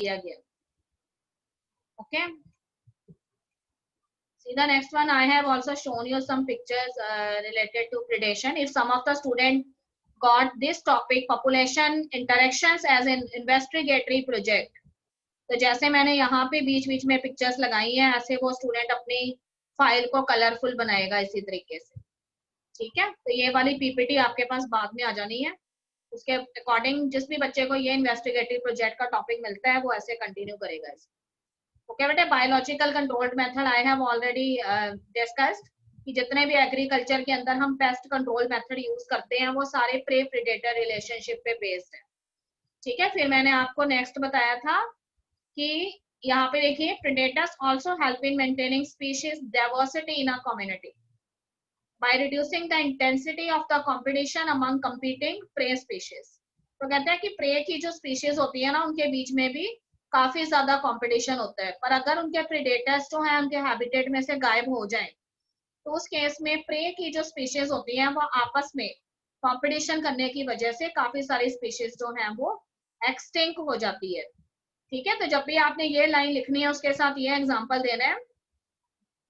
किया गया। Okay, see the next one. I have also shown you some pictures related to predation. If some of the student got this topic population interactions as an investigatory project, तो जैसे मैंने यहाँ पे बीच बीच में pictures लगाई हैं, ऐसे वो स्टूडेंट अपनी फाइल को कलरफुल बनाएगा इसी तरीके से। ठीक है, तो ये वाली पीपीटी आपके पास बाद में आ जानी है, उसके अकॉर्डिंग जिस भी बच्चे को ये इन्वेस्टिगेटिव प्रोजेक्ट का टॉपिक मिलता है वो ऐसे कंटिन्यू करेगा इसे। ओके बेटे, biological controlled method I have already discussed कि जितने भी एग्रीकल्चर के अंदर हम पेस्ट कंट्रोल मेथड यूज करते हैं वो सारे प्रे प्रेडेटर रिलेशनशिप पे बेस्ड है। ठीक है, फिर मैंने आपको नेक्स्ट बताया था कि यहाँ पे देखिए predators also help in maintaining species diversity in a community by reducing the intensity of the competition among competing prey species. तो कहते हैं कि प्रे की जो स्पीशीज होती है ना उनके बीच में भी काफी ज्यादा कंपटीशन होता है, पर अगर उनके प्रेडेटर्स जो है उनके हैबिटेट में से गायब हो जाए तो उस केस में प्रे की जो स्पीशीज होती हैं वो आपस में कंपटीशन करने की वजह से काफी सारी स्पीशीज जो हैं वो एक्सटिंक्ट हो जाती है। ठीक है, तो जब भी आपने ये लाइन लिखनी है उसके साथ ये एग्जांपल देना है।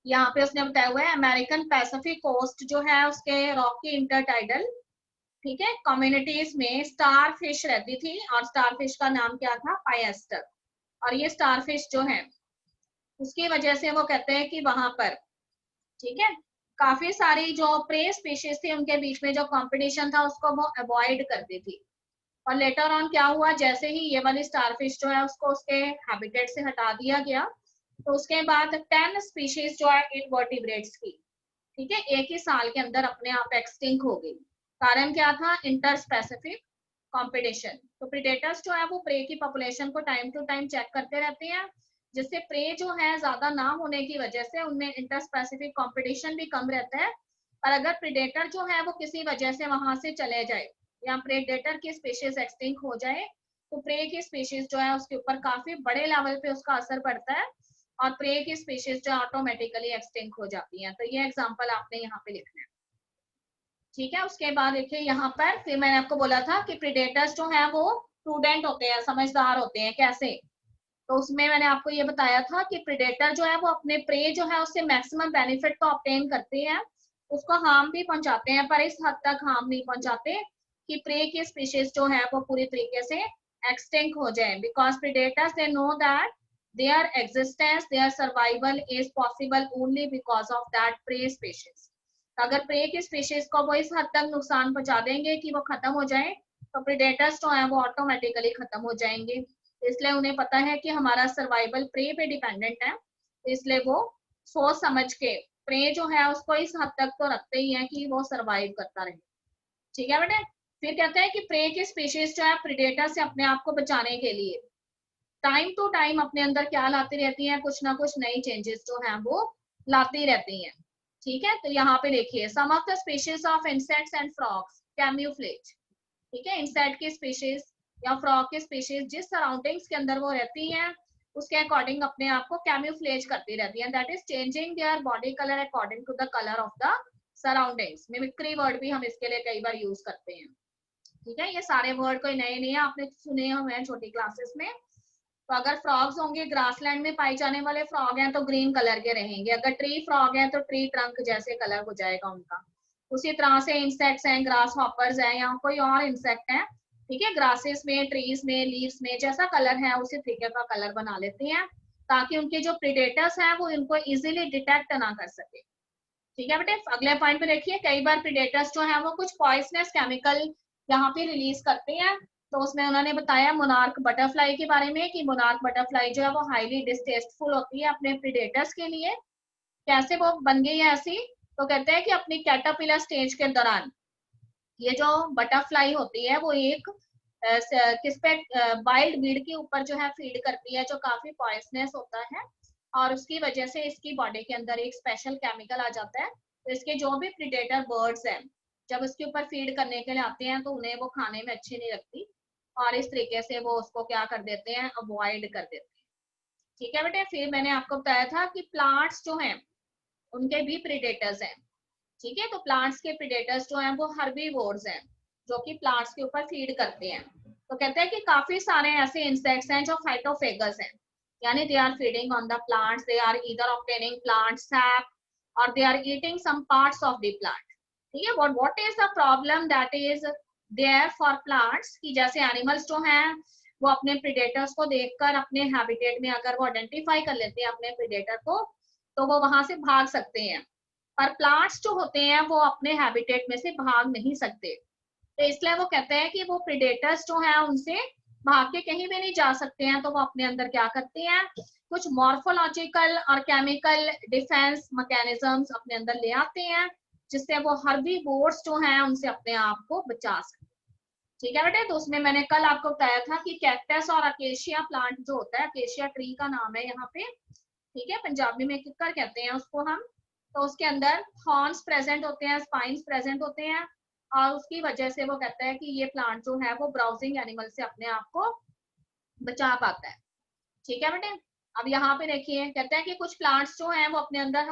यहाँ पे उसने बताया हुआ है अमेरिकन पैसिफिक कोस्ट जो है उसके रॉकी इंटरटाइडल, ठीक है, कम्युनिटीज में स्टार फिश रहती थी और स्टार फिश का नाम क्या था, पायस्टर। और ये स्टार फिश जो है उसकी वजह से वो कहते हैं कि वहां पर, ठीक है, काफी सारी जो प्रे स्पीशीज थी उनके बीच में जो कंपटीशन था उसको वो अवॉइड करती थी। और लेटर ऑन क्या हुआ, जैसे ही ये वाली स्टारफिश जो है उसको उसके हैबिटेट से हटा दिया गया तो उसके बाद 10 स्पीशीज जो है इनवर्टिब्रेट्स की, ठीक है, एक ही साल के अंदर अपने आप एक्सटिंक्ट हो गई। कारण क्या था, इंटर स्पेसिफिक कंपटीशन। तो प्रेडेटर्स जो है वो प्रे की पॉपुलेशन को टाइम टू टाइम चेक करते रहते हैं, जिससे प्रे जो है ज्यादा ना होने की वजह से उनमें इंटर स्पेसिफिक कंपटीशन भी कम रहता है। और अगर प्रेडेटर जो है वो किसी वजह से वहां से चले जाए या प्रेडेटर की स्पीशीज एक्सटिंक्ट हो जाए तो प्रे की स्पीशीज जो है उसके ऊपर काफी बड़े लेवल पे उसका असर पड़ता है और प्रे की स्पीशीज जो ऑटोमेटिकली एक्सटिंक्ट हो जाती हैं। तो ये एग्जांपल आपने यहाँ पे लिखना है। ठीक है, उसके बाद देखिए यहाँ पर फिर मैंने आपको बोला था कि प्रेडेटर्स जो है वो प्रूडेंट होते हैं, समझदार होते हैं। कैसे, तो उसमें मैंने आपको ये बताया था कि प्रेडेटर जो है वो अपने प्रे जो है उससे मैक्सिमम बेनिफिट को ऑब्टेन करते हैं, उसको हार्म भी पहुंचाते हैं पर इस हद तक हार्म नहीं पहुंचाते कि प्रे की स्पीशीज जो है वो पूरी तरीके से एक्सटिंक्ट हो जाए। Because predators they know that their existence, their survival is possible only because of that prey species. अगर प्रे की स्पीशीज को वो इस हद तक नुकसान पहुंचा देंगे कि वो खत्म हो जाए तो प्रेडेटर्स जो है वो ऑटोमेटिकली खत्म हो जाएंगे। इसलिए उन्हें पता है कि हमारा सर्वाइवल प्रे पे डिपेंडेंट है, इसलिए वो सोच समझ के प्रे जो है उसको इस हद तक तो रखते ही है कि वो सर्वाइव करता रहे। ठीक है बेटे, फिर कहते हैं कि प्रे की स्पीशीज जो है प्रेडेटर से अपने आप को बचाने के लिए टाइम टू टाइम अपने अंदर क्या लाती रहती हैं, कुछ ना कुछ नई चेंजेस जो हैं वो लाती रहती हैं। ठीक है, तो यहाँ पे देखिए some of the species of insects and frogs camouflage. ठीक है, इंसेक्ट की स्पीशीज या फ्रॉग की स्पीशीज जिस सराउंडिंग्स के अंदर वो रहती हैं उसके अकॉर्डिंग अपने आप को कैम्यूफ्लेज करती रहती हैं, that is changing their body colour according to the colour of the surroundings. Mimicry word भी हम इसके लिए कई बार यूज करते हैं। ठीक है, ये सारे वर्ड कोई नए नहीं है, आपने सुने हुए हैं छोटी क्लासेस में। तो अगर फ्रॉग्स होंगे, ग्रासलैंड में पाए जाने वाले फ्रॉग हैं तो ग्रीन कलर के रहेंगे। अगर ट्री फ्रॉग है तो ट्री ट्रंक जैसे कलर हो जाएगा उनका। उसी तरह से इंसेक्ट्स हैं, ग्रास हॉपर्स हैं या कोई और इंसेक्ट है, ठीक है, ग्रासेस में, ट्रीज में, लीव्स में जैसा कलर है उसी तरीके का कलर बना लेते हैं ताकि उनके जो प्रेडेटर्स हैं वो इनको इजीली डिटेक्ट ना कर सके। ठीक है बेटे, अगले पॉइंट पे देखिए कई बार प्रेडेटर्स जो है वो कुछ पॉइजनस केमिकल यहाँ पे रिलीज करते हैं। तो उसमें उन्होंने बताया मोनार्क बटरफ्लाई के बारे में कि मोनार्क बटरफ्लाई जो है वो हाईली डिस्टेस्टफुल होती है अपने प्रेडेटर्स के लिए। कैसे वो बन गई है ऐसी, तो कहते हैं कि अपनी कैटरपिलर स्टेज के दौरान ये जो बटरफ्लाई होती है वो एक किस पे, वाइल्ड बीड के ऊपर जो है फीड करती है जो काफी पॉइजनस होता है और उसकी वजह से इसकी बॉडी के अंदर एक स्पेशल केमिकल आ जाता है। तो इसके जो भी प्रेडेटर बर्ड्स हैं जब उसके ऊपर फीड करने के लिए आते हैं तो उन्हें वो खाने में अच्छी नहीं लगती और इस तरीके से वो उसको क्या कर देते हैं, अवॉइड कर देते हैं। ठीक है बेटे, फिर मैंने आपको बताया था कि प्लांट्स जो हैं उनके भी प्रेडेटर्स हैं। ठीक है, तो प्लांट्स के प्रेडेटर्स जो हैं वो हर्बीवोर्स हैं जो कि प्लांट्स के ऊपर फीड करते हैं। तो कहते हैं कि काफी सारे ऐसे इंसेक्ट्स हैं जो फाइटोफेगस हैं, यानी they are feeding on the plants, they are either obtaining plant sap और they are eating some parts of the plant. ठीक है, what is the problem that is there for plants, कि जैसे animals जो हैं वो अपने प्रीडेटर्स को देखकर अपने हैबिटेट में अगर वो आइडेंटिफाई कर लेते हैं अपने प्रीडेटर को, तो वो वहां से भाग सकते हैं, पर प्लांट्स जो होते हैं वो अपने हैबिटेट में से भाग नहीं सकते। तो इसलिए वो कहते हैं कि वो प्रीडेटर्स जो हैं उनसे भाग के कहीं भी नहीं जा सकते हैं, तो वो अपने अंदर क्या करते हैं, कुछ मॉर्फोलॉजिकल और केमिकल डिफेंस मैकेनिज्म्स अपने अंदर ले आते हैं, जिससे वो हर्बीवोर्स जो हैं उनसे अपने आप को बचा सके। ठीक है बेटे, तो उसमें मैंने कल आपको बताया था कि कैक्टस और अकेशिया प्लांट जो होता है, अकेशिया ट्री का नाम है यहाँ पे, ठीक है, पंजाबी में किक्कर कहते हैं उसको हम, तो उसके अंदर थॉर्न्स प्रेजेंट होते हैं, स्पाइन्स प्रेजेंट होते हैं, और उसकी वजह से वो कहता है कि ये प्लांट जो है वो ब्राउजिंग एनिमल से अपने आप को बचा पाता है। ठीक है बेटे, अब यहाँ पे देखिए कहते हैं कि कुछ प्लांट्स जो हैं वो अपने अंदर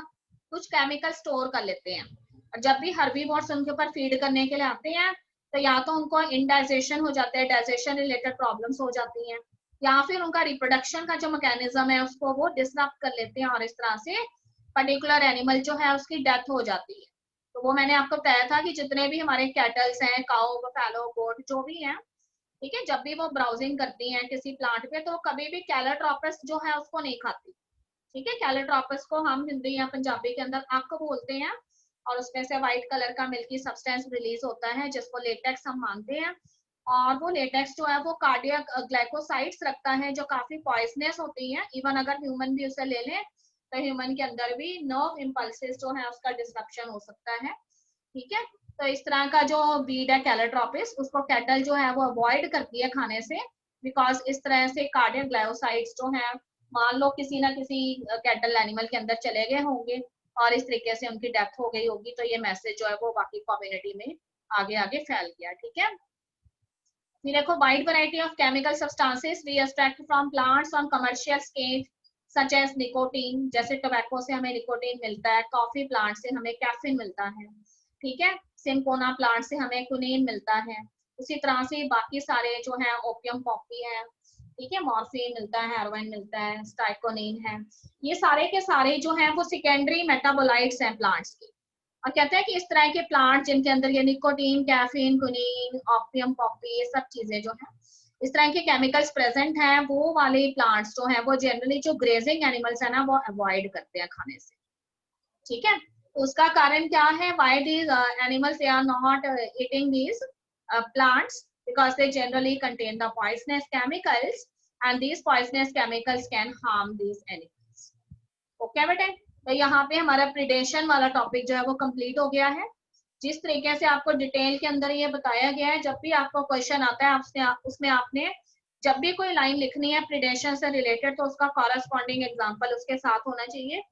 कुछ केमिकल स्टोर कर लेते हैं, और जब भी हर्बीवोर्स उनके ऊपर फीड करने के लिए आते हैं तो या तो उनको इंडाइजेशन हो जाता है, डाइजेशन रिलेटेड प्रॉब्लम्स हो जाती हैं, या फिर उनका रिप्रोडक्शन का जो मैकेनिज्म है उसको वो डिसरप्ट कर लेते हैं, और इस तरह से पर्टिकुलर एनिमल जो है उसकी डेथ हो जाती है। तो वो मैंने आपको बताया था कि जितने भी हमारे कैटल्स हैं, काउ, बफेलो, गोट जो भी हैं, ठीक है, जब भी वो ब्राउजिंग करती हैं किसी प्लांट पे तो कभी भी कैलोट्रोपस जो है उसको नहीं खाती। ठीक है, कैलोट्रोपस को हम हिंदी या पंजाबी के अंदर अक बोलते हैं, और उसमें से व्हाइट कलर का मिल्की सब्सटेंस रिलीज होता है जिसको लेटेक्स हम मानते हैं, और वो लेटेक्स जो है वो कार्डियक ग्लाइकोसाइड्स रखता है जो काफी पॉइजनस होती हैं, इवन अगर ह्यूमन भी उसे ले लें तो ह्यूमन के अंदर भी नर्व इम्पल्सेस जो है उसका डिस्ट्रप्शन हो सकता है। ठीक है, तो इस तरह का जो बीड है कैलोट्रोपिस, उसको कैटल जो है वो अवॉइड करती है खाने से, बिकॉज इस तरह से कार्डियक ग्लाइकोसाइड्स जो है, मान लो किसी ना किसी कैटल एनिमल के अंदर चले गए होंगे और इस तरीके से उनकी डेथ हो गई होगी, तो ये मैसेज जो है वो बाकी कम्युनिटी में आगे आगे फैल गया। ठीक है, फिर देखो wide variety of chemical substances we extract from plants on commercial scale such as nicotine, जैसे टोबैको से हमें निकोटीन मिलता है, कॉफी प्लांट से हमें कैफीन मिलता है, ठीक है, सिंकोना प्लांट से हमें क्विनीन मिलता है, उसी तरह से बाकी सारे जो है ओपियम पॉपी है, ठीक है, मॉर्फिन मिलता है, हेरोइन मिलता है, स्टाइकोनिन है, ये सारे के सारे जो है वो सेकेंडरी मेटाबोलाइट्स हैं प्लांट्स की। और कहते हैं कि इस तरह के प्लांट जिनके अंदर ये nicotine, caffeine, quinine, opium Poppy, ये सब चीजें जो है इस तरह के केमिकल्स प्रेजेंट हैं, वो वाले प्लांट्स जो है वो जनरली जो ग्रेजिंग एनिमल्स है ना वो अवॉइड करते हैं खाने से। ठीक है, उसका कारण क्या है, why these animals they are not eating these plants, because they generally contain the poisonous chemicals and these poisonous chemicals can harm these animals. Okay बेटे, तो यहाँ पे हमारा प्रिडेशन वाला टॉपिक जो है वो कंप्लीट हो गया है। जिस तरीके से आपको डिटेल के अंदर ये बताया गया है, जब भी आपको क्वेश्चन आता है उसमें आपने जब भी कोई लाइन लिखनी है प्रिडेशन से रिलेटेड तो उसका कॉरेस्पॉन्डिंग एग्जाम्पल उसके साथ होना चाहिए,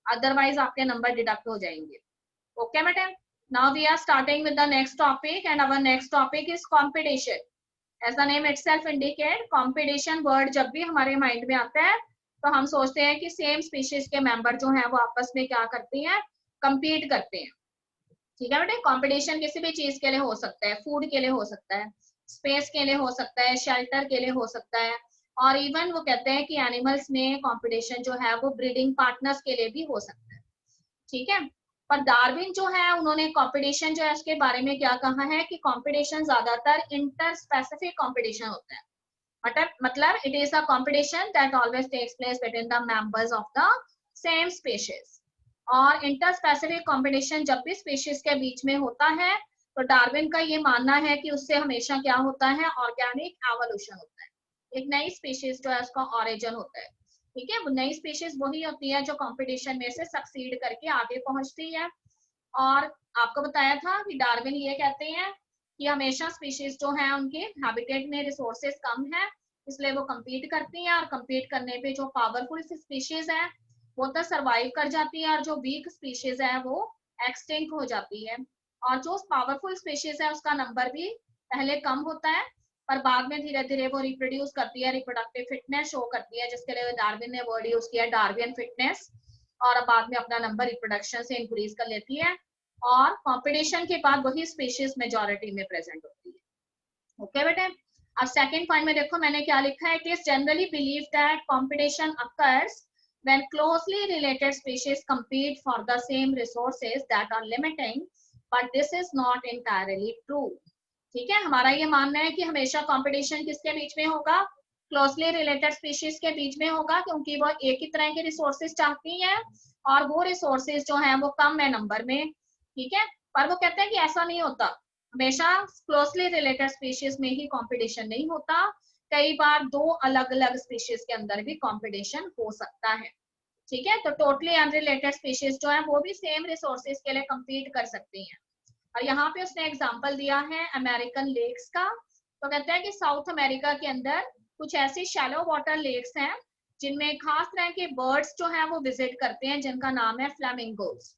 अदरवाइज आपके नंबर डिडक्ट हो जाएंगे। ओके बेटे, now we are starting with the next topic and our next topic is competition. As the name itself indicate, competition word जब भी हमारे माइंड में आता है तो हम सोचते हैं कि सेम स्पीशीज के मेंबर जो हैं वो आपस में क्या करते हैं, compete करते हैं। ठीक है बेटे, कंपटीशन किसी भी चीज के लिए हो सकता है, फूड के लिए हो सकता है, स्पेस के लिए हो सकता है, शेल्टर के लिए हो सकता है, और इवन वो कहते हैं कि एनिमल्स में कंपटीशन जो है वो ब्रीडिंग पार्टनर्स के लिए भी हो सकता है। ठीक है, पर डार्विन जो है उन्होंने कंपटीशन जो है उसके बारे में क्या कहा है कि कंपटीशन ज्यादातर इंटर स्पेसिफिक कंपटीशन होता है, मतलब it is a competition that always takes place between the members of the same species। और इंटर स्पेसिफिक कंपटीशन जब भी स्पीशीज के बीच में होता है तो डार्विन का ये मानना है कि उससे हमेशा क्या होता है, ऑर्गेनिक एवोल्यूशन होता है, एक नई स्पीशीज जो है उसका ऑरिजिन होता है। ठीक है, वो नई स्पीशीज वही होती है जो कंपटीशन में से सक्सीड करके आगे पहुंचती है। और आपको बताया था कि डार्विन ये कहते हैं कि हमेशा स्पीशीज जो है उनके हैबिटेट में रिसोर्सेज कम है, इसलिए वो compete करती हैं, और compete करने पे जो पावरफुल स्पीशीज है वो तो सरवाइव कर जाती है और जो वीक स्पीशीज है वो एक्सटिंक्ट हो जाती है। और जो पावरफुल स्पीशीज है उसका नंबर भी पहले कम होता है पर बाद में धीरे धीरे वो रिप्रोड्यूस करती है, रिप्रोडक्टिव फिटनेस शो करती है, जिसके लिए डार्विन ने वर्ड यूज किया डार्विन फिटनेस, और बाद में अपना नंबर रिप्रोडक्शन से इंक्रीज कर लेती है, और कॉम्पिटिशन के बाद वही स्पीशीज मेजोरिटी में प्रेजेंट होती है। ओके बेटे, अब सेकंड पॉइंट में देखो मैंने क्या लिखा है, it is generally believe that competition occurs when closely related species compete for the same resources that are limiting, but this is not entirely true. ठीक है, हमारा ये मानना है कि हमेशा कंपटीशन किसके बीच में होगा, क्लोजली रिलेटेड स्पीशीज के बीच में होगा, क्योंकि वो एक ही तरह के रिसोर्सेज चाहती हैं और वो रिसोर्सेज जो हैं वो कम है नंबर में, ठीक है। पर वो कहते हैं कि ऐसा नहीं होता, हमेशा क्लोजली रिलेटेड स्पीशीज में ही कंपटीशन नहीं होता, कई बार दो अलग अलग स्पीशीज के अंदर भी कंपटीशन हो सकता है, ठीक है। तो टोटली अनरिलेटेड स्पीशीज जो है वो भी सेम रिसोर्सेज के लिए compete कर सकती हैं। और यहाँ पे उसने एग्जांपल दिया है अमेरिकन लेक्स का, तो कहते हैं कि साउथ अमेरिका के अंदर कुछ ऐसी शैलो वाटर लेक्स हैं जिनमें खास तरह के बर्ड्स जो हैं वो विजिट करते हैं, जिनका नाम है फ्लैमिंगोस,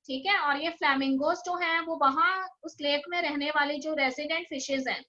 ठीक है। और ये फ्लैमिंगोस जो हैं वो वहां उस लेक में रहने वाली जो रेजिडेंट फिशेज हैं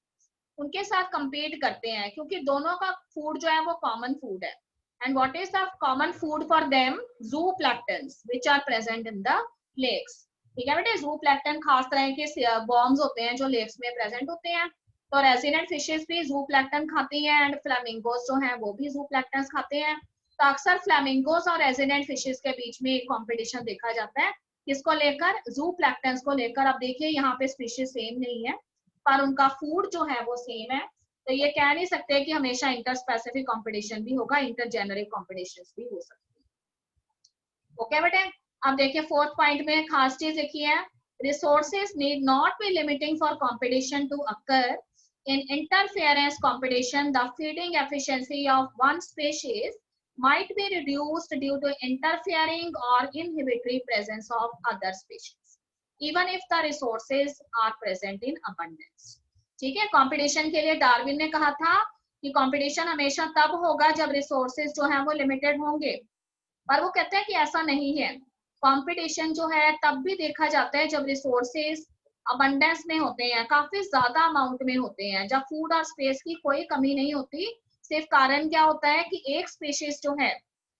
उनके साथ compete करते हैं, क्योंकि दोनों का फूड जो है वो कॉमन फूड है। And what is the common food for them? Zooplanktons, which are present in the lakes. ठीक है बेटे, zooplankton खास तरह के worms होते हैं जो lakes में present होते हैं, तो resident fishes भी zooplankton खाती हैं and flamingos जो हैं वो भी zooplanktons खाते हैं। तो अक्सर flamingos और resident fishes के बीच में एक competition देखा जाता है, किसको लेकर, zooplanktons को लेकर। अब देखिए यहाँ पे species सेम नहीं है पर उनका फूड जो है वो सेम है, तो ये कह नहीं सकते कि हमेशा इंटर स्पेसिफिक कंपटीशन भी होगा, इंटर जेनरिक कंपटीशंस भी हो सकते हैं। ओके बेटे, अब देखिए फोर्थ पॉइंट में खास चीज लिखी है, resources need not be limiting for competition to occur in interference competition. The feeding efficiency of one species might be reduced due to interfering or inhibitory presence of other species, even if the resources are present in abundance. ठीक है, competition के लिए Darwin ने कहा था कि competition हमेशा तब होगा जब रिसोर्सेज जो है वो लिमिटेड होंगे, पर वो कहते हैं कि ऐसा नहीं है, कंपटीशन जो है तब भी देखा जाता है जब रिसोर्सेज अबंडेंस में होते हैं, काफी ज्यादा अमाउंट में होते हैं, जब फूड और स्पेस की कोई कमी नहीं होती। सिर्फ कारण क्या होता है कि एक स्पीशीज जो है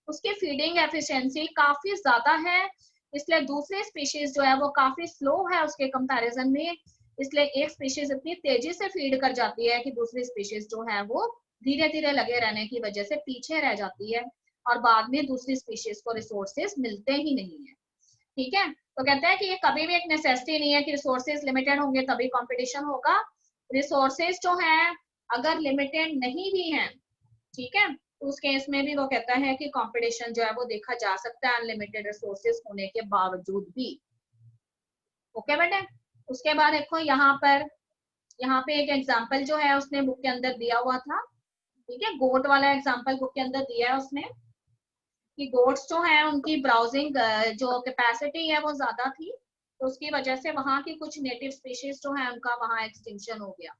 उसकी फीडिंग एफिशिएंसी काफी ज्यादा है, इसलिए दूसरी स्पीशीज जो है वो काफी स्लो है उसके कंपैरिजन में, इसलिए एक स्पीशीज इतनी तेजी से फीड कर जाती है कि दूसरी स्पीशीज जो है वो धीरे धीरे लगे रहने की वजह से पीछे रह जाती है और बाद में दूसरी स्पीशीज को रिसोर्सेज मिलते ही नहीं है, ठीक है। तो कहते हैं कि ये कभी भी एक नेसेसिटी नहीं है कि रिसोर्सेज लिमिटेड होंगे तभी कंपटीशन होगा, रिसोर्सेज जो है अगर लिमिटेड नहीं भी हैं, ठीक है, तो उस केस में भी वो कहता है कि कंपटीशन जो है वो देखा जा सकता है अनलिमिटेड रिसोर्सेज होने के बावजूद भी। ओके बेटे, उसके बाद देखो यहाँ पे एक एग्जांपल जो है उसने बुक के अंदर दिया हुआ था, ठीक है, गोट वाला एग्जांपल बुक के अंदर दिया है उसने कि गोट्स जो है उनकी ब्राउजिंग जो कैपेसिटी है वो ज्यादा थी, तो उसकी वजह से वहां की कुछ नेटिव स्पीशीज जो है उनका वहां एक्सटिंक्शन हो गया,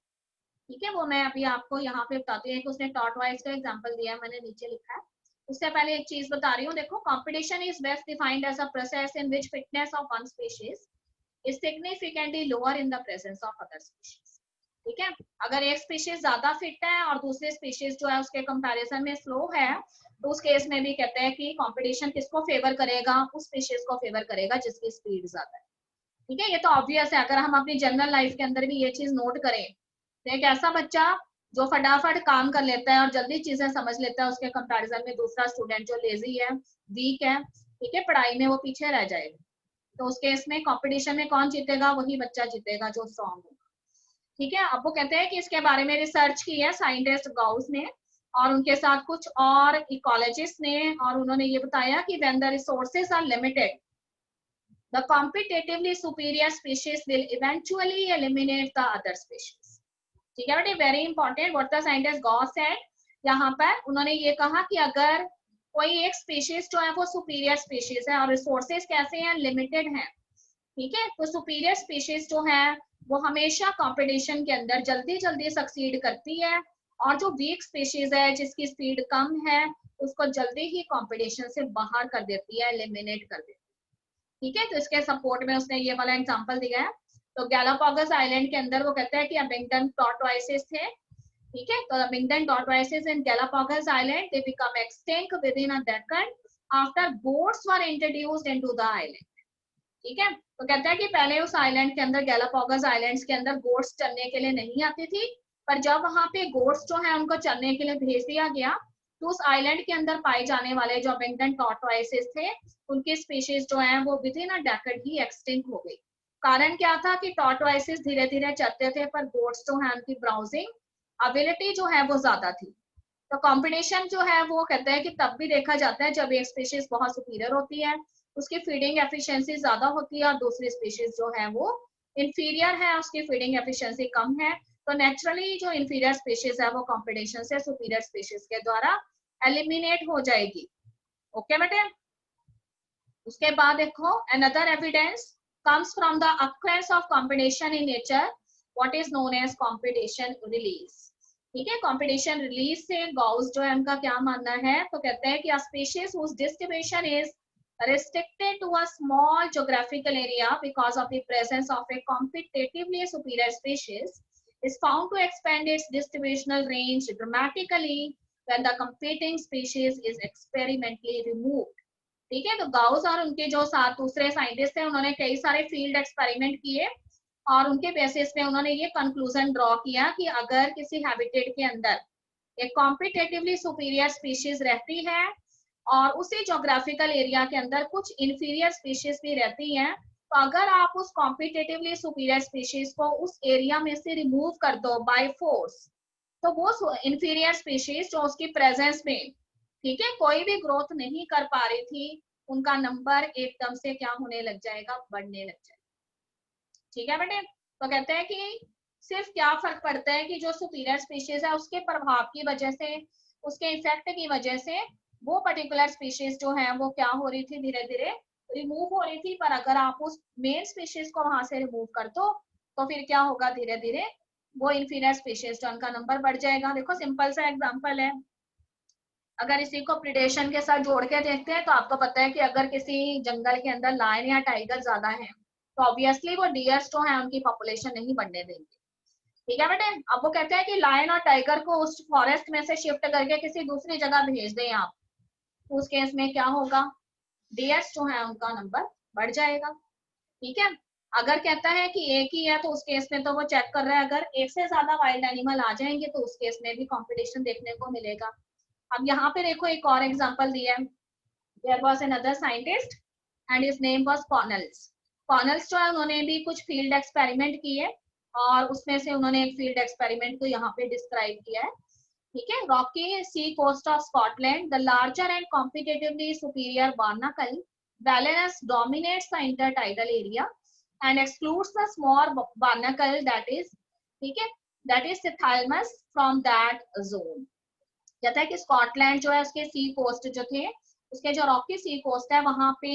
ठीक है। वो मैं अभी आपको यहाँ पे बताती हूँ कि उसने टॉर्टवाइज का एग्जांपल दिया है, मैंने नीचे लिखा है। उससे पहले एक चीज बता रही हूँ, देखो competition is best defined as a process in which fitness of one species is significantly lower in the presence of other species, ठीक है। अगर एक स्पीशीज ज्यादा फिट है और दूसरी स्पीशीज जो है उसके कंपैरिजन में स्लो है, तो उस केस में भी कहते हैं कि कंपटीशन किसको फेवर करेगा, उस स्पीशीज को फेवर करेगा जिसकी स्पीड ज्यादा है, ठीक है। ये तो ऑब्वियस है, अगर हम अपनी जनरल लाइफ के अंदर भी ये चीज नोट करें तो एक ऐसा बच्चा जो फटाफट काम कर लेता है और जल्दी चीजें समझ लेता है, उसके कंपैरिजन में दूसरा स्टूडेंट जो लेजी है, वीक है, ठीक है, पढ़ाई में वो पीछे रह जाएगा, तो उस केस में कंपटीशन में कौन जीतेगा, वही बच्चा जीतेगा जो स्ट्रॉन्ग होगा, ठीक है। अब वो कहते हैं कि इसके बारे में रिसर्च की है साइंटिस्ट गाउस ने और उनके साथ कुछ और इकोलॉजिस्ट ने, और उन्होंने ये बताया कि when the resources are limited the competitively superior species will eventually eliminate the other species, ठीक है बेटे, very important what the scientist Gause said. यहाँ पर उन्होंने ये कहा कि अगर कोई एक स्पीशीज जो है वो सुपीरियर स्पीशीज है और रिसोर्सेज कैसे हैं, लिमिटेड हैं, ठीक है, तो सुपीरियर स्पीशीज जो है वो हमेशा कंपटीशन के अंदर जल्दी जल्दी सक्सीड करती है और जो वीक स्पीशीज है जिसकी स्पीड कम है उसको जल्दी ही कंपटीशन से बाहर कर देती है, एलिमिनेट कर देती है, ठीक है। तो इसके सपोर्ट में उसने ये वाला एग्जांपल दिया है। तो गैलापागोस आइलैंड के अंदर वो कहता है कि अबिंगटन टॉर्टोइसेस थे, ठीक है, तो Abingdon tortoises in Galapagos island they become extinct within a decade after boats were introduced into the island, ठीक है। तो कहता है कि पहले उस आइलैंड के अंदर, गैलापागोस आइलैंड्स के अंदर बोट्स चलने के लिए नहीं आती थी, पर जब वहां पे गोट्स जो है उनको चरने के लिए भेज दिया गया, तो उस आइलैंड के अंदर पाए जाने वाले जो अबंडेंट टॉर्टोइसेस थे, उनकी स्पीशीज जो है वो with in a decade he extinct हो गई। कारण क्या था कि टॉर्टोइसेस धीरे धीरे चलते थे, पर गोट्स जो है उनकी ब्राउजिंग एबिलिटी जो है वो ज्यादा थी। तो कॉम्बिनेशन जो है वो कहते हैं कि तब भी देखा जाता है जब एक स्पीशीज बहुत सुपीरियर होती है, उसकी फीडिंग एफिशिएंसी ज्यादा होती है, और दूसरी स्पीशीज जो है वो इंफीरियर है, उसकी फीडिंग एफिशिएंसी कम है। तो नेचुरली जो इंफीरियर स्पीशीज है वो कॉम्पिटिशन से सुपीरियर स्पीशीज के द्वारा एलिमिनेट हो जाएगी। ओके बेटे। उसके बाद देखो, another evidence comes from the occurrence of competition in nature, what is known as competition release। ठीक है, competition release से गाउस जो है उनका क्या मानना है, तो कहते हैं कि a species whose distribution is restricted to a small geographical area because of the presence of a competitively superior species is found to expand its distributional range dramatically when the competing species is experimentally removed। ठीक है, तो Gauss और उनके जो साथ दूसरे scientist थे, उन्होंने कई सारे फील्ड एक्सपेरिमेंट किए, और उनके बेसिस पे उन्होंने ये कंक्लूजन ड्रॉ किया कि अगर किसी हैबिटेट के अंदर एक कॉम्पिटेटिवली सुपीरियर स्पीशीज रहती है और उसी जोग्राफिकल एरिया के अंदर कुछ इंफीरियर स्पीशीज भी रहती हैं, तो अगर आप उस कॉम्पिटेटिवली सुपीरियर स्पीशीज को उस एरिया में से रिमूव कर दो बाय फोर्स, तो वो इंफीरियर स्पीशीज जो उसकी प्रेजेंस में, ठीक है, कोई भी ग्रोथ नहीं कर पा रही थी, उनका नंबर एकदम से क्या होने लग जाएगा, बढ़ने लग जाएगा। ठीक है बेटे। तो कहते हैं कि सिर्फ क्या फर्क पड़ता है कि जो सुपीरियर स्पीशीज है उसके प्रभाव की वजह से, उसके इफेक्ट की वजह से वो पर्टिकुलर स्पीशीज जो है वो क्या हो रही थी, धीरे धीरे रिमूव हो रही थी। पर अगर आप उस मेन स्पीशीज को वहां से रिमूव कर दो, तो फिर क्या होगा, धीरे धीरे वो इंफीरियर स्पीशीज जो उनका नंबर बढ़ जाएगा। देखो सिंपल सा एग्जांपल है, अगर इसी को प्रिडेशन के साथ जोड़ के देखते हैं, तो आपको पता है कि अगर किसी जंगल के अंदर लायन या टाइगर ज्यादा है, तो ऑब्वियसली वो डियर्स जो है उनकी पॉपुलेशन नहीं बढ़ने देंगे। ठीक है बेटे। अब वो कहते हैं कि लायन और टाइगर को उस फॉरेस्ट में से शिफ्ट करके किसी दूसरी जगह भेज दें आप, उस केस में क्या होगा, डियर्स जो है उनका नंबर बढ़ जाएगा। ठीक है। अगर कहता है कि एक ही है, तो उस केस में तो वो चेक कर रहा है, अगर एक से ज्यादा वाइल्ड एनिमल आ जाएंगे तो उस केस में भी कॉम्पिटिशन देखने को मिलेगा। अब यहाँ पे देखो एक और एग्जांपल दिया है, there was another scientist and his name was Connells. Connells जो है उन्होंने भी कुछ फील्ड एक्सपेरिमेंट किए, और उसमें से उन्होंने एक फील्ड एक्सपेरिमेंट को यहाँ पे डिस्क्राइब किया है। ठीक है, rocky sea coast of Scotland, the larger and competitively superior barnacle Balanus dominates the intertidal area and excludes the small barnacle that is, ठीक है, that is Chthamalus from that zone. कहता है कि स्कॉटलैंड जो है उसके सी कोस्ट जो थे, उसके जो रॉकी सी कोस्ट है, वहां पे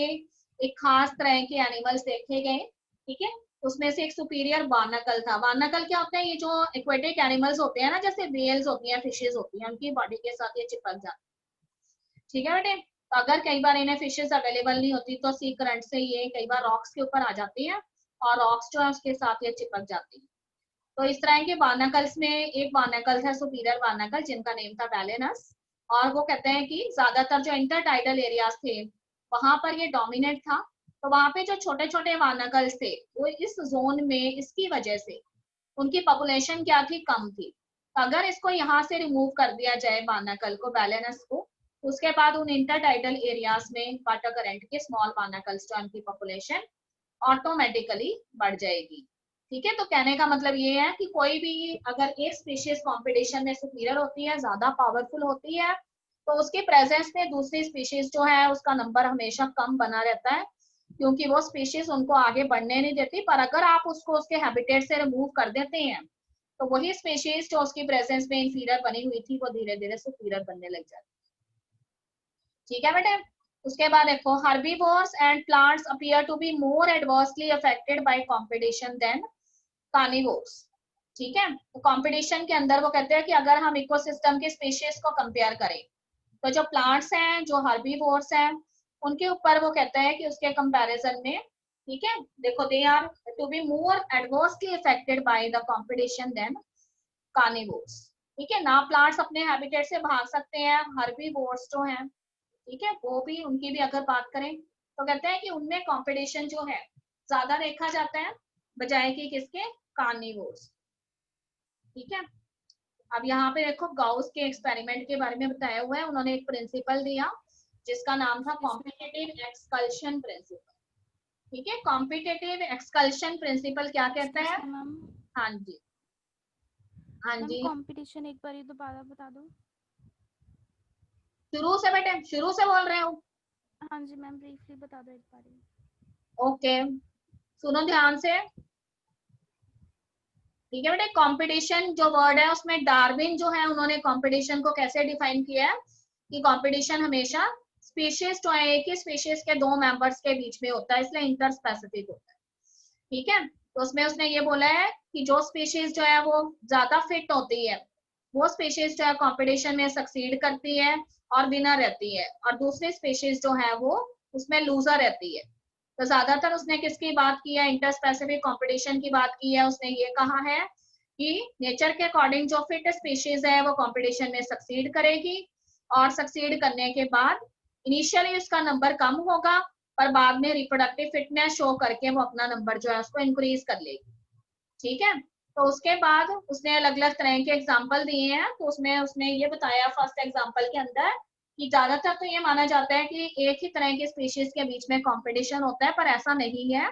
एक खास तरह के एनिमल्स देखे गए। ठीक है, उसमें से एक सुपीरियर बार्नाकल था। बार्नाकल क्या होता है, ये जो एक्वेटिक एनिमल्स होते हैं ना, जैसे वेल्स होती हैं, फिशेज होती हैं, उनकी बॉडी के साथ ये चिपक जाते हैं। ठीक है बेटे। तो अगर कई बार इन्हें फिशेज अवेलेबल नहीं होती, तो सी करंट से ये कई बार रॉक्स के ऊपर आ जाती है, और रॉक्स जो है उसके साथ ये चिपक जाती है। तो इस तरह के बार्नाकल्स में एक बार्नाकल था सुपीरियर बार्नाकल, जिनका नेम था बैलेनस, और वो कहते हैं कि ज्यादातर जो इंटरटाइडल एरियाज थे वहां पर ये डोमिनेट था। तो वहां पे जो छोटे छोटे बार्नाकल्स थे वो इस जोन में, इसकी वजह से उनकी पॉपुलेशन क्या थी, कम थी। तो अगर इसको यहाँ से रिमूव कर दिया जाए बार्नाकल को, बैलेनस को, उसके बाद उन इंटरटाइडल एरियाज में वाटर करंट के स्मॉल बार्नाकल्स जो उनकी पॉपुलेशन ऑटोमेटिकली बढ़ जाएगी। ठीक है, तो कहने का मतलब ये है कि कोई भी अगर एक स्पीशीज कंपटीशन में सुपीरियर होती है, ज्यादा पावरफुल होती है, तो उसके प्रेजेंस में दूसरी स्पीशीज जो है उसका नंबर हमेशा कम बना रहता है, क्योंकि वो स्पीशीज उनको आगे बढ़ने नहीं देती। पर अगर आप उसको उसके हैबिटेट से रिमूव कर देते हैं, तो वही स्पीशीज जो उसकी प्रेजेंस में इंफीरियर बनी हुई थी, वो धीरे धीरे सुपीरियर बनने लग जाती है। ठीक है बेटे। उसके बाद देखो, herbivores and plants appear to be more adversely affected by competition than carnivores। ठीक है, तो कंपटीशन के अंदर वो कहते हैं कि अगर हम इकोसिस्टम के स्पीशीज को कंपेयर करें, तो जो प्लांट्स हैं, जो हर्बीवोर्स हैं, उनके ऊपर वो कहता है कि उसके कंपैरिजन में, ठीक है, देखो they are to be more adversely affected by the competition than carnivores. ठीक है ना, प्लांट्स अपने हैबिटेट से भाग सकते हैं, हर्बीवोर्स जो हैं, ठीक है, वो भी, उनकी भी अगर बात करें, तो कहते हैं कि उनमें कंपटीशन जो है ज्यादा देखा जाता है, बजाय कि किसके, कार्निवोर्स। ठीक है, अब यहाँ पे देखो गाउस के एक्सपेरिमेंट के बारे में बताया हुआ है, उन्होंने एक प्रिंसिपल दिया जिसका नाम था कॉम्पिटिटिव एक्सकल्शन प्रिंसिपल। ठीक है, कॉम्पिटिटिव एक्सकल्शन प्रिंसिपल क्या कहता है? मैम, हाँ जी, हाँ मैम जी, कंपटीशन एक बार दोबारा बता दो। शुरू से बेटे, शुरू से बोल रहे हो? हाँ जी मैम, ब्रीफली बता दो एक बार। ओके, सुनो ध्यान से। ठीक है बेटे, कंपटीशन जो वर्ड है उसमें डार्विन जो है उन्होंने कंपटीशन को कैसे डिफाइन किया है कि कंपटीशन हमेशा स्पीशीज जो है एक ही स्पीशीज के दो मेंबर्स के बीच में होता है, इसलिए इंटर स्पेसिफिक होता है। ठीक है, तो उसमें उसने ये बोला है कि जो स्पीशीज जो है वो ज्यादा फिट होती है वो स्पीशीज जो है कंपटीशन में सक्सीड करती है और विनर रहती है, और दूसरी स्पीशीज जो है वो उसमें लूजर रहती है। तो ज्यादातर उसने किसकी बात की है? इंटर स्पेसिफिक कंपटीशन की बात की है। उसने ये कहा है कि नेचर के अकॉर्डिंग जो फिट स्पीशीज है वो कंपटीशन में सक्सीड करेगी, और सक्सीड करने के बाद इनिशियली उसका नंबर कम होगा, पर बाद में रिप्रोडक्टिव फिटनेस शो करके वो अपना नंबर जो है उसको इंक्रीज कर लेगी। ठीक है, तो उसके बाद उसने अलग अलग तरह के एग्जाम्पल दिए हैं, तो उसमें उसने ये बताया फर्स्ट एग्जाम्पल के अंदर कि ज्यादातर तो ये माना जाता है कि एक ही तरह के स्पीशीज के बीच में कंपटीशन होता है, पर ऐसा नहीं है,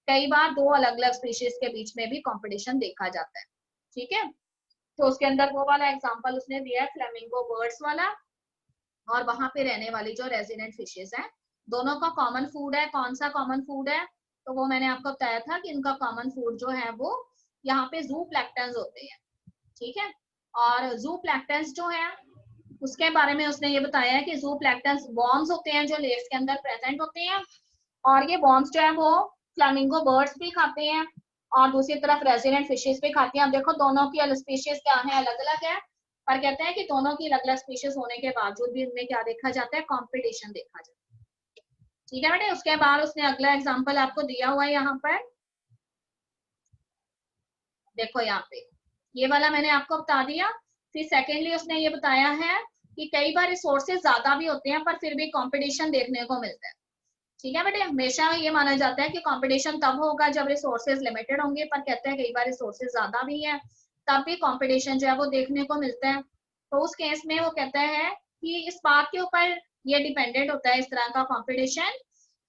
कई बार दो अलग अलग स्पीशीज के बीच में भी कंपटीशन देखा जाता है। ठीक है, तो उसके अंदर वो वाला एग्जाम्पल उसने दिया है फ्लेमिंगो बर्ड्स वाला, और वहां पे रहने वाली जो रेजिडेंट फिशेज हैं, दोनों का कॉमन फूड है। कौन सा कॉमन फूड है? तो वो मैंने आपको बताया था कि इनका कॉमन फूड जो है वो यहाँ पे जू प्लैंक्टन्स होते हैं। ठीक है, और जू प्लैंक्टन्स जो है उसके बारे में उसने ये बताया है कि जू प्लैंक्टन्स वॉर्म्स होते हैं जो लेव्स के अंदर प्रेजेंट होते हैं, और ये वॉर्म्स जो है वो फ्लामिंगो बर्ड्स भी खाते हैं और दूसरी तरफ रेजिडेंट फिशेस भी खाती हैं। अब देखो दोनों की स्पीशीज क्या है, अलग अलग है, पर कहते हैं कि दोनों की अलग अलग स्पीशीज होने के बावजूद भी इनमें क्या देखा जाता है? कॉम्पिटिशन देखा जाता है। ठीक है बेटे, उसके बाद उसने अगला एग्जाम्पल आपको दिया हुआ है यहाँ पर, देखो यहाँ पे ये वाला मैंने आपको बता दिया। फिर सेकेंडली उसने ये बताया है कि कई बार रिसोर्सेज ज्यादा भी होते हैं पर फिर भी कंपटीशन देखने को मिलता है। ठीक है बेटे, हमेशा ये माना जाता है कि कंपटीशन तब होगा जब रिसोर्सेज लिमिटेड होंगे, पर कहते हैं कई बार रिसोर्सेज ज्यादा भी है तब भी कंपटीशन जो है वो देखने को मिलता है। तो उस केस में वो कहता है कि इस बात के ऊपर ये डिपेंडेंट होता है इस तरह का कंपटीशन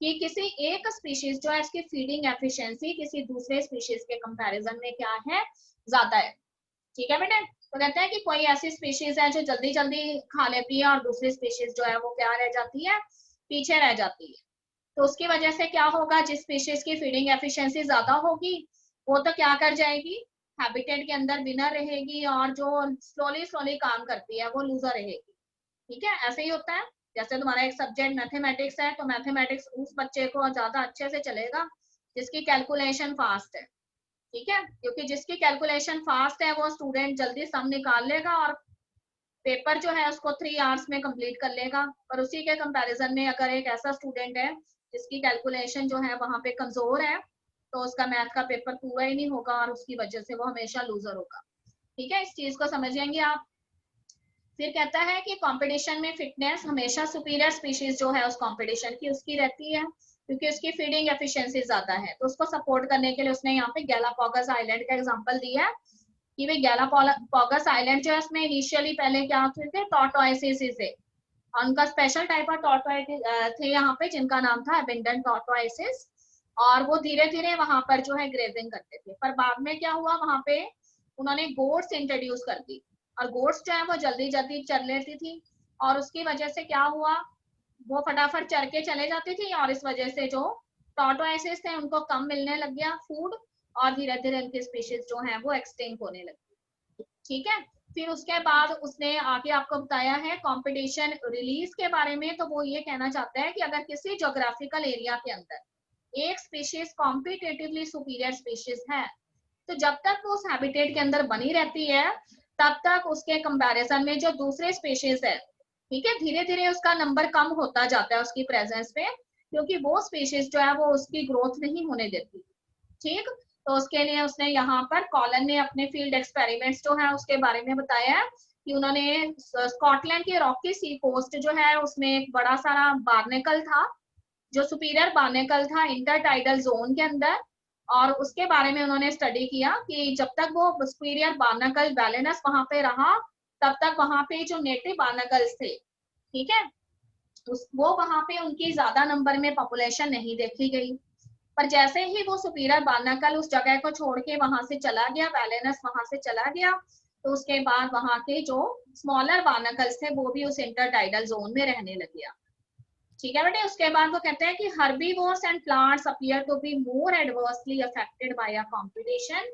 कि किसी एक स्पीशीज जो है इसकी फीडिंग एफिशिएंसी किसी दूसरे स्पीशीज के कंपैरिजन में क्या है? ज्यादा है। ठीक है बेटे, तो कहते हैं कि कोई ऐसी स्पीशीज है जो जल्दी जल्दी खा लेती है और दूसरी स्पीशीज जो है वो क्या रह जाती है? पीछे रह जाती है। तो उसकी वजह से क्या होगा? जिस स्पीशीज की फीडिंग एफिशिएंसी ज्यादा होगी वो तो क्या कर जाएगी? हैबिटेट के अंदर विनर रहेगी, और जो स्लोली स्लोली काम करती है वो लूजर रहेगी। ठीक है, ऐसे ही होता है। जैसे तुम्हारा एक सब्जेक्ट मैथमेटिक्स है, तो मैथमेटिक्स उस बच्चे को ज्यादा अच्छे से चलेगा जिसकी कैलकुलेशन फास्ट है। ठीक है, क्योंकि जिसकी कैलकुलेशन फास्ट है वो स्टूडेंट जल्दी सम निकाल लेगा और पेपर जो है उसको 3 आवर्स में कंप्लीट कर लेगा। पर उसी के कंपैरिजन में अगर एक ऐसा स्टूडेंट है जिसकी कैलकुलेशन जो है वहां पे कमजोर है, तो उसका मैथ का पेपर पूरा ही नहीं होगा और उसकी वजह से वो हमेशा लूजर होगा। ठीक है, इस चीज को समझेंगे आप। फिर कहता है कि कंपटीशन में फिटनेस हमेशा सुपीरियर स्पीशीज जो है उस कंपटीशन की उसकी रहती है, क्योंकि उसकी फीडिंग एफिशिएंसी ज्यादा है। तो उसको सपोर्ट करने के लिए उसने यहाँ पे गैलापागोस आइलैंड का एग्जांपल दिया है कि भाई गैलापागोस आइलैंड जो है उसमें इनिशियली पहले क्या होते थे? टॉर्टोइसेस थे, और उनका स्पेशल टाइप ऑफ टॉर्टोइस थे यहाँ पे जिनका नाम था अबेंडेंट टॉर्टोइसेस, और वो धीरे धीरे वहां पर जो है ग्रेजिंग करते थे। पर बाद में क्या हुआ? वहां पे उन्होंने गोट्स इंट्रोड्यूस कर दी, और गोट्स जो है वो जल्दी जल्दी चल लेती थी, और उसकी वजह से क्या हुआ? वो फटाफट चर के चले जाती थी, और इस वजह से जो टॉर्टोइसेस थे उनको कम मिलने लग गया फूड, और धीरे धीरे उनकी स्पीशीज जो है वो एक्सटिंक्ट होने लगी। ठीक है, फिर उसके बाद उसने आगे आपको बताया है कंपटीशन रिलीज के बारे में। तो वो ये कहना चाहता है कि अगर किसी ज्योग्राफिकल एरिया के अंदर एक स्पीशीज कॉम्पिटेटिवली सुपीरियर स्पीशीज है, तो जब तक वो उस हैबिटेट के अंदर बनी रहती है तब तक उसके कंपैरिजन में जो दूसरे स्पीशीज है, ठीक है, धीरे धीरे उसका नंबर कम होता जाता है उसकी प्रेजेंस में, क्योंकि वो स्पीशीज जो है वो उसकी ग्रोथ नहीं होने देती। ठीक, तो उसके लिए उसने यहाँ पर कॉलन ने अपने फील्ड एक्सपेरिमेंट्स जो है उसके बारे में बताया कि उन्होंने स्कॉटलैंड के रॉकी सी कोस्ट जो है उसमें एक बड़ा सारा बार्नेकल था जो सुपीरियर बार्नेकल था इंटरटाइडल जोन के अंदर, और उसके बारे में उन्होंने स्टडी किया कि जब तक वो सुपीरियर बार्नाकल बैलेनस वहां पे रहा तब तक वहां पे जो नेटिव बार्नाकल्स थे, ठीक है, वो वहां पे उनकी ज्यादा नंबर में पॉपुलेशन नहीं देखी गई। पर जैसे ही वो सुपीरियर बार्नाकल उस जगह को छोड़ के वहां से चला गया, बैलेनस वहां से चला गया, तो उसके बाद वहां के जो स्मॉलर बार्नाकल्स थे वो भी उस इंटरटाइडल जोन में रहने लग गया। ठीक है बेटे, उसके बाद वो कहते हैं कि herbivores and plants appear to be more adversely affected by a competition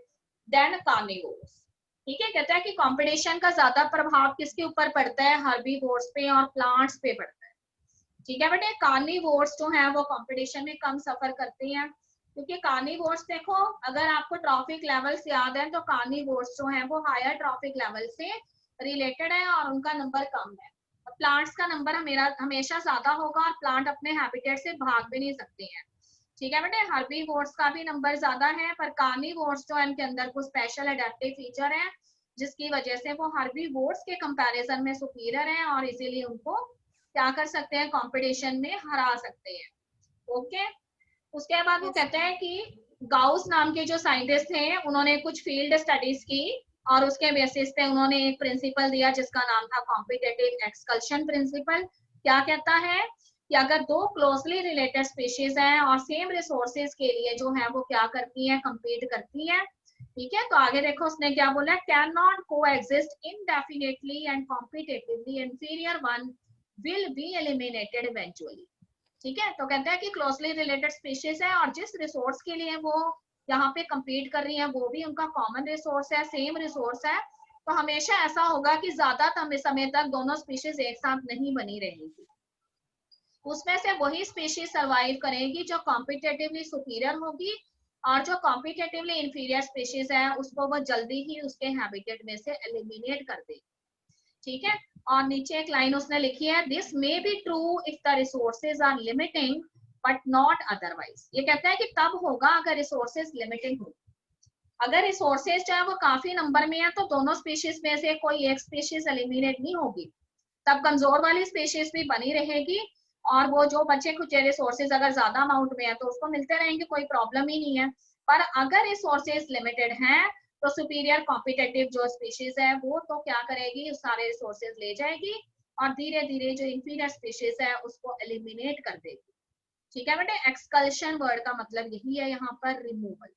than carnivores. ठीक है, कहता है कि कंपटीशन का ज्यादा प्रभाव किसके ऊपर पड़ता है, हर्बीवोर्स पे और प्लांट्स पे पड़ता है। ठीक है बेटे, कार्निवोर्स जो है वो कंपटीशन में कम सफर करते हैं, क्योंकि कार्निवोर्स देखो, अगर आपको ट्रॉफिक लेवल्स याद है तो कार्निवोर्स जो है वो हायर ट्रॉफिक लेवल से रिलेटेड है और उनका नंबर कम है। प्लांट्स का नंबर हमेशा ज्यादा होगा और प्लांट अपने हैबिटेट से भाग भी नहीं सकते हैं। ठीक है बेटे, हर्बीवोर्स का भी नंबर ज्यादा है, पर कार्निवोर्स जो है इनके अंदर कुछ स्पेशल एडेप्टिव फीचर है जिसकी वजह से वो हर्बीवोर्स के कंपैरिजन में सुपीरियर है और इजीली उनको क्या कर सकते हैं, कंपटीशन में हरा सकते हैं। ओके, उसके बाद वो कहते हैं कि गाउस नाम के जो साइंटिस्ट थे उन्होंने कुछ फील्ड स्टडीज की और उसके बेसिस पे उन्होंने एक प्रिंसिपल दिया जिसका नाम था कॉम्पिटेटिव एक्सकल्शन प्रिंसिपल। क्या कहता है कि अगर दो क्लोजली रिलेटेड स्पीशीज हैं और सेम रिसोर्सेज के लिए जो है वो क्या करती हैं, compete करती हैं। ठीक है, तो आगे देखो उसने क्या बोला, कैन नॉट को exist indefinitely and competitively, inferior one will be eliminated eventually. ठीक है, तो कहते हैं कि क्लोजली रिलेटेड स्पीशीज है और जिस रिसोर्स के लिए वो यहाँ पे compete कर रही है वो भी उनका कॉमन रिसोर्स है, सेम रिसोर्स है, तो हमेशा ऐसा होगा कि ज्यादा समय तक दोनों स्पीशीज एक साथ नहीं बनी रहेगी। उसमें से वही स्पीशीज सर्वाइव करेगी जो कॉम्पिटेटिवली सुपीरियर होगी और जो कॉम्पिटेटिवली इंफीरियर स्पीशीज है उसको वो जल्दी ही उसके हैबिटेट में से एलिमिनेट कर देगी। ठीक है, और नीचे एक लाइन उसने लिखी है, this may be true if the resources are limiting but not otherwise. ये कहता है कि तब होगा अगर रिसोर्सेज लिमिटिंग हो। अगर रिसोर्सेज जो है वो काफी नंबर में है तो दोनों स्पीशीज में से कोई एक स्पीशीज एलिमिनेट नहीं होगी, तब कमजोर वाली स्पीशीज भी बनी रहेगी और वो जो बचे कुछ रिसोर्सेज अगर ज्यादा अमाउंट में है तो उसको मिलते रहेंगे, कोई प्रॉब्लम ही नहीं है। पर अगर रिसोर्सेज लिमिटेड हैं तो सुपीरियर कॉम्पिटेटिव जो स्पीशीज है वो तो क्या करेगी, उस सारे रिसोर्सेज ले जाएगी और धीरे धीरे जो इंफीरियर स्पीशीज है उसको एलिमिनेट कर देगी। ठीक है बेटे, एक्सकल्शन वर्ड का मतलब यही है यहाँ पर, रिमूवल।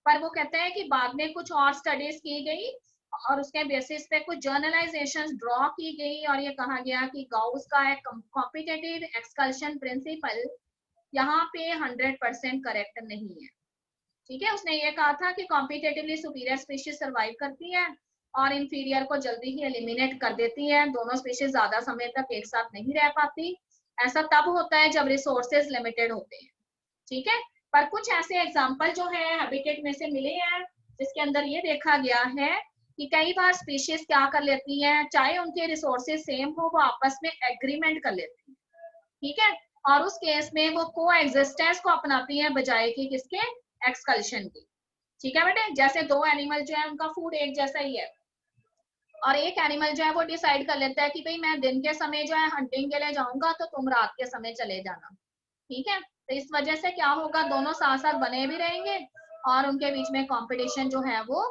पर वो कहते हैं कि बाद में कुछ और स्टडीज की गई और उसके बेसिस पे कुछ जर्नलाइजेशन ड्रॉ की गई और ये कहा गया कि गाउस का एक कॉम्पिटेटिव एक्सकल्शन प्रिंसिपल यहाँ पे 100% करेक्ट नहीं है। ठीक है, उसने ये कहा था कि कॉम्पिटेटिवली सुपीरियर स्पीशीज सर्वाइव करती है और इंफीरियर को जल्दी ही एलिमिनेट कर देती है, दोनों स्पीशीज ज्यादा समय तक एक साथ नहीं रह पाती। ऐसा तब होता है जब रिसोर्सेज लिमिटेड होते हैं। ठीक है, पर कुछ ऐसे एग्जाम्पल जो है हैबिटेट में से मिले हैं जिसके अंदर ये देखा गया है कि कई बार स्पीशीज क्या कर लेती हैं, चाहे उनके रिसोर्सेज सेम हो वो आपस में एग्रीमेंट कर लेती हैं। ठीक है, और उस केस में वो को एग्जिस्टेंस को अपनाती हैं बजाय कि किसके, एक्सकल्शन की। ठीक है बेटे, जैसे दो एनिमल जो है उनका फूड एक जैसा ही है और एक एनिमल जो है वो डिसाइड कर लेता है कि भाई मैं दिन के समय जो है हंटिंग के लिए जाऊंगा तो तुम रात के समय चले जाना। ठीक है, तो इस वजह से क्या होगा, दोनों साथ साथ बने भी रहेंगे और उनके बीच में कंपटीशन जो है वो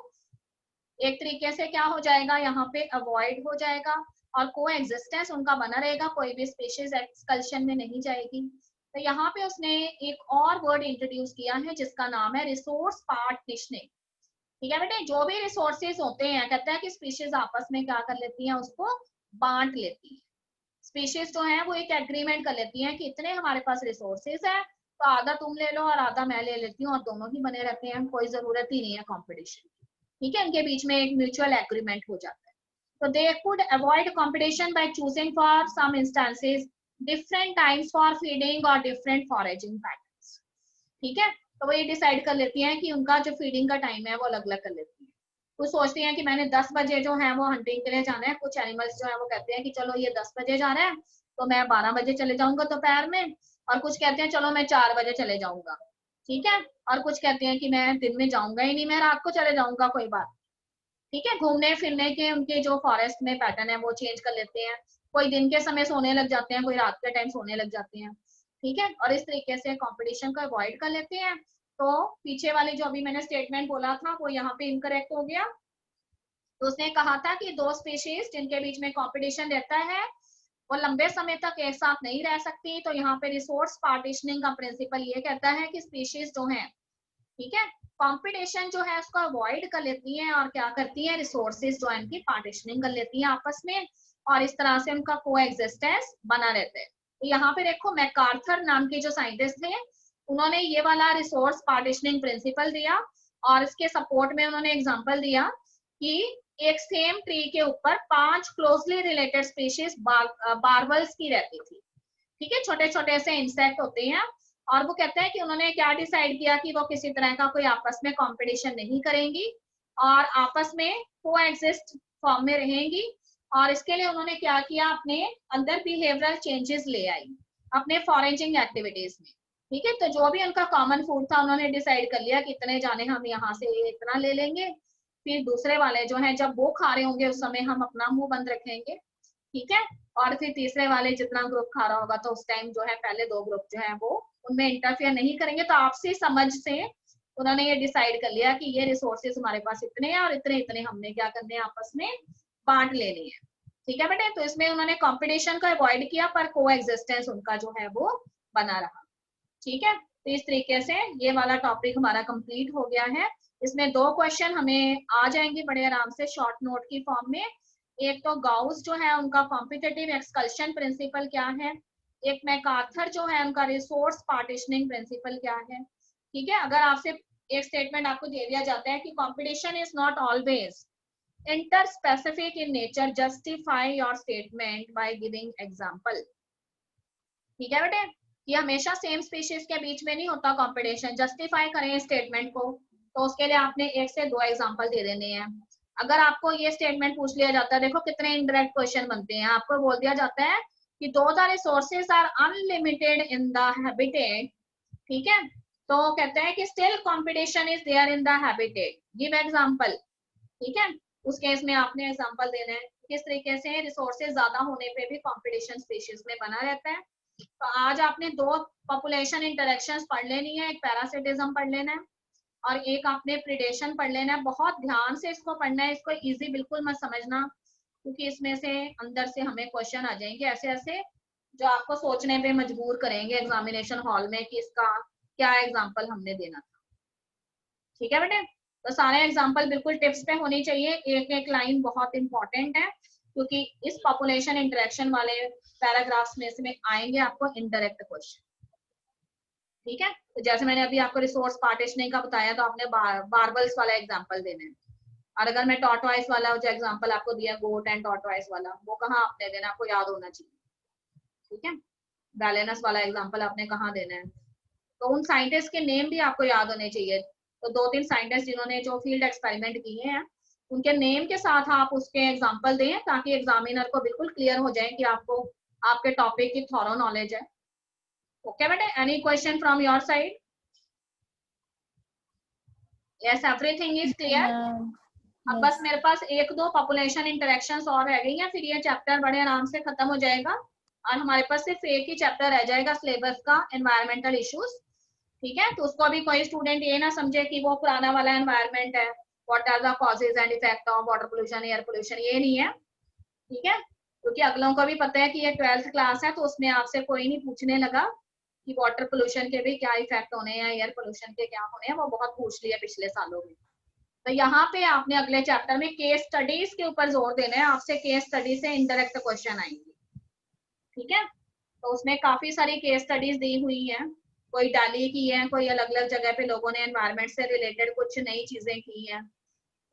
एक तरीके से क्या हो जाएगा, यहाँ पे अवॉइड हो जाएगा और को एग्जिस्टेंस उनका बना रहेगा, कोई भी स्पीशीज एक्सकल्शन में नहीं जाएगी। तो यहाँ पे उसने एक और वर्ड इंट्रोड्यूस किया है जिसका नाम है रिसोर्स पार्टीशनिंग। ठीक है बेटे, जो भी रिसोर्सेज होते हैं कहता है कि स्पीशीज आपस में क्या कर लेती हैं, उसको बांट लेती है। स्पीशीज जो है वो एक एग्रीमेंट कर लेती हैं कि इतने हमारे पास रिसोर्सेज है तो आधा तुम ले लो और आधा मैं ले लेती हूँ और दोनों ही बने रहते हैं, कोई जरूरत ही नहीं है कॉम्पिटिशन की। ठीक है, इनके बीच में एक म्यूचुअल एग्रीमेंट हो जाता है। तो they could avoid competition by choosing for some instances different times for feeding और डिफरेंट फॉरेजिंग पैटर्न्स। ठीक है, तो वो ये डिसाइड कर लेती हैं कि उनका जो फीडिंग का टाइम है वो अलग अलग कर लेती है। कुछ सोचती हैं कि मैंने 10 बजे जो है वो हंटिंग के लिए जाना है, कुछ एनिमल्स जो है वो कहते हैं कि चलो ये 10 बजे जा रहा है तो मैं 12 बजे चले जाऊंगा दोपहर में, और कुछ कहते हैं चलो मैं 4 बजे चले जाऊंगा। ठीक है, और कुछ कहते हैं कि मैं दिन में जाऊंगा ही नहीं, मैं रात को चले जाऊंगा, कोई बात। ठीक है, घूमने फिरने के उनके जो फॉरेस्ट में पैटर्न है वो चेंज कर लेते हैं, कोई दिन के समय सोने लग जाते हैं, कोई रात के टाइम सोने लग जाते हैं। ठीक है, और इस तरीके से कंपटीशन को अवॉइड कर लेते हैं तो पीछे वाली जो अभी मैंने स्टेटमेंट बोला था वो यहाँ पे इनकरेक्ट हो गया। तो उसने कहा था कि दो स्पीशीज जिनके बीच में कंपटीशन रहता है वो लंबे समय तक एक साथ नहीं रह सकती। तो यहाँ पे रिसोर्स पार्टीशनिंग का प्रिंसिपल ये कहता है कि स्पीशीज जो है, ठीक है, कंपटीशन जो है उसको अवॉइड कर लेती हैं और क्या करती हैं, रिसोर्सेज जो है इनकी पार्टीशनिंग कर लेती हैं आपस में, और इस तरह से उनका को एग्जिस्टेंस बना रहता है। तो यहाँ पे देखो मैकार्थर नाम के जो साइंटिस्ट थे उन्होंने ये वाला रिसोर्स पार्टीशनिंग प्रिंसिपल दिया, और इसके सपोर्ट में उन्होंने एग्जांपल दिया कि एक सेम ट्री के ऊपर 5 क्लोजली रिलेटेड स्पीशीज बारबल्स की रहती थी, ठीक है, छोटे छोटे से इंसेक्ट होते हैं। और वो कहते हैं कि उन्होंने क्या डिसाइड किया कि वो किसी तरह का कोई आपस में कंपटीशन नहीं करेंगी और आपस में कोएग्जिस्ट फॉर्म में रहेंगी। और इसके लिए उन्होंने क्या किया, अपने अंदर बिहेवियरल चेंजेस ले आई अपने फॉरेजिंग एक्टिविटीज में, ठीक है। तो जो भी उनका कॉमन फूड था उन्होंने डिसाइड कर लिया कि इतने जाने हम यहाँ से इतना ले लेंगे, फिर दूसरे वाले जो है जब वो खा रहे होंगे उस समय हम अपना मुंह बंद रखेंगे, ठीक है। और फिर तीसरे वाले जितना ग्रुप खा रहा होगा तो उस टाइम जो है पहले दो ग्रुप जो है वो उनमें इंटरफेयर नहीं करेंगे। तो आपसी समझ से उन्होंने ये डिसाइड कर लिया कि ये रिसोर्सेज हमारे पास इतने हैं और इतने इतने हमने क्या करने हैं, आपस में बांट लेने हैं, ठीक है बेटे। तो इसमें उन्होंने कंपटीशन को अवॉइड किया पर को एग्जिस्टेंस उनका जो है वो बना रहा, ठीक है। तो इस तरीके से ये वाला टॉपिक हमारा कंप्लीट हो गया है। इसमें 2 क्वेश्चन हमें आ जाएंगे बड़े आराम से शॉर्ट नोट की फॉर्म में। एक तो गाउस जो है उनका कॉम्पिटिटिव एक्सकल्शन प्रिंसिपल क्या है, एक मैकार्थर जो है उनका रिसोर्स पार्टीशनिंग प्रिंसिपल क्या है, ठीक है। अगर आपसे एक स्टेटमेंट आपको दे दिया जाता है कि competition is not always interspecific in nature, justify your statement by giving example, ठीक है बेटे। ये हमेशा सेम स्पीशीज के बीच में नहीं होता कंपटीशन, जस्टिफाई करें स्टेटमेंट को तो उसके लिए आपने 1 से 2 एग्जांपल दे देने हैं। अगर आपको ये स्टेटमेंट पूछ लिया जाता है, देखो कितने इनडायरेक्ट क्वेश्चन बनते हैं, आपको बोल दिया जाता है कि though the resources are unlimited in the habitat, ठीक है, तो कहते हैं कि still competition is there in the habitat, give example, ठीक है। उस केस में आपने एग्जांपल देना है किस तरीके से रिसोर्सेज ज्यादा होने पे भी कंपटीशन स्पीशीज में बना रहता है। तो आज आपने 2 पॉपुलेशन इंटरेक्शंस पढ़ लेनी है, एक पैरासिटिज्म पढ़ लेना है और एक आपने प्रिडेशन पढ़ लेना है। बहुत ध्यान से इसको पढ़ना है, इसको इजी बिल्कुल मत समझना क्योंकि इसमें से अंदर से हमें क्वेश्चन आ जाएंगे ऐसे ऐसे जो आपको सोचने पे मजबूर करेंगे एग्जामिनेशन हॉल में कि इसका क्या एग्जाम्पल हमने देना था, ठीक है बेटे। तो सारे एग्जाम्पल बिल्कुल टिप्स पे होनी चाहिए, एक एक लाइन बहुत इंपॉर्टेंट है क्योंकि इस पॉपुलेशन इंटरेक्शन वाले पैराग्राफ्स में से आएंगे आपको इनडायरेक्ट क्वेश्चन, ठीक है। तो जैसे मैंने अभी आपको रिसोर्स पार्टीशनिंग का बताया तो आपने बारबल्स वाला एग्जांपल देना है, और अगर मैं टॉर्टोइस वाला जो एग्जांपल आपको दिया गोट एंड टॉर्टोइस वाला वो कहाँ आपने देना, आपको याद होना चाहिए, ठीक है। बैलेनस वाला एग्जांपल आपने कहाँ देना है, तो उन साइंटिस्ट के नेम भी आपको याद होने चाहिए। तो 2-3 साइंटिस्ट जिन्होंने जो फील्ड एक्सपेरिमेंट किए हैं उनके नेम के साथ आप उसके एग्जांपल दें ताकि एग्जामिनर को बिल्कुल क्लियर हो जाए कि आपको आपके टॉपिक की थॉरो नॉलेज है। ओके बेटे, any question from your side? Yes, everything is clear. अब बस मेरे पास 1-2 पॉपुलेशन इंटरेक्शंस और रह गई हैं, फिर ये चैप्टर बड़े आराम से खत्म हो जाएगा और हमारे पास सिर्फ एक ही चैप्टर रह जाएगा सिलेबस का, एनवायरमेंटल इश्यूज, ठीक है। तो उसको अभी कोई स्टूडेंट ये ना समझे कि वो पुराना वाला एनवायरमेंट है, what are the causes and effect of water pollution, air pollution, ये नहीं है, ठीक है। क्योंकि अगलों को भी पता है कि ये 12th क्लास है तो उसमें आपसे कोई नहीं पूछने लगा कि वाटर पोल्यूशन के भी क्या इफेक्ट होने हैं, एयर पोल्यूशन के क्या होने हैं, वो बहुत पूछ लिया पिछले सालों में। तो यहाँ पे आपने अगले चैप्टर में केस स्टडीज के ऊपर जोर देना है, आपसे केस स्टडी से इनडायरेक्ट क्वेश्चन आएंगे, ठीक है। तो उसमें काफी सारी केस स्टडीज दी हुई है, कोई दिल्ली की है, कोई अलग अलग जगह पे लोगों ने एनवायरमेंट से रिलेटेड कुछ नई चीजें की हैं,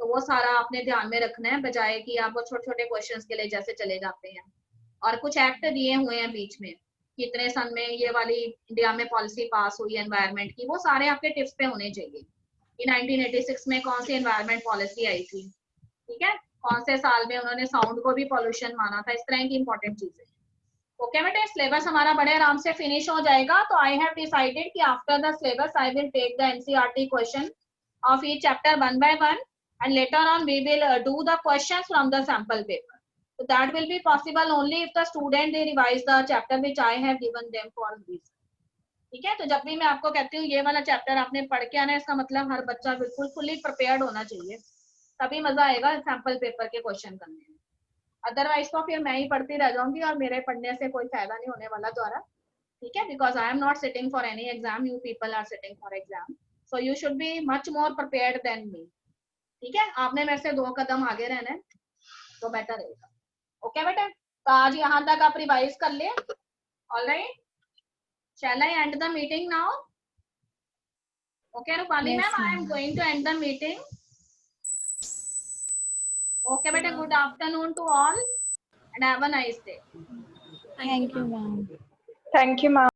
तो वो सारा आपने ध्यान में रखना है बजाय कि आप वो छोटे छोटे क्वेश्चंस के लिए जैसे चले जाते हैं। और कुछ एक्ट दिए हुए हैं बीच में, कितने सन में ये वाली इंडिया में पॉलिसी पास हुई एनवायरमेंट की, वो सारे आपके टिप्स पे होने चाहिए कि 1986 में कौन सी एनवायरमेंट पॉलिसी आई थी, ठीक है, कौन से साल में उन्होंने साउंड को भी पॉल्यूशन माना था, इस तरह की इंपॉर्टेंट चीजें। ओके बेटे, सिलेबस हमारा बड़े आराम से फिनिश हो जाएगा। तो आई हैव डिसाइडेड कि after the syllabus I will take the NCERT question of each chapter one by one and later on we will do the questions from the sample paper. So that will be possible only if the student they revise the chapter which I have given them for revision. ठीक है, तो जब भी मैं आपको कहती हूँ ये वाला चैप्टर आपने पढ़ के आना है, इसका मतलब हर बच्चा बिल्कुल फुली प्रिपेयर्ड होना चाहिए, तभी मजा आएगा सैंपल पेपर के क्वेश्चन करने में। अदरवाइज तो फिर मैं ही पढ़ती रह जाऊंगी और मेरे पढ़ने से कोई फायदा नहीं होने वाला द्वारा, ठीक है, because I am not sitting for any exam, you people are sitting for exam, so you should be much more prepared than me. ठीक है, आपने मेरे से 2 कदम आगे रहना है तो बेटर रहेगा। ओके बेटा, तो आज यहाँ तक आप रिवाइज कर ले। Alright, shall I end the meeting now? Okay Rupali Yes, ma'am, I am ma'am. going to end the meeting. Okay beta, good afternoon to all and have a nice day. Thank you, ma'am. Thank you, ma'am.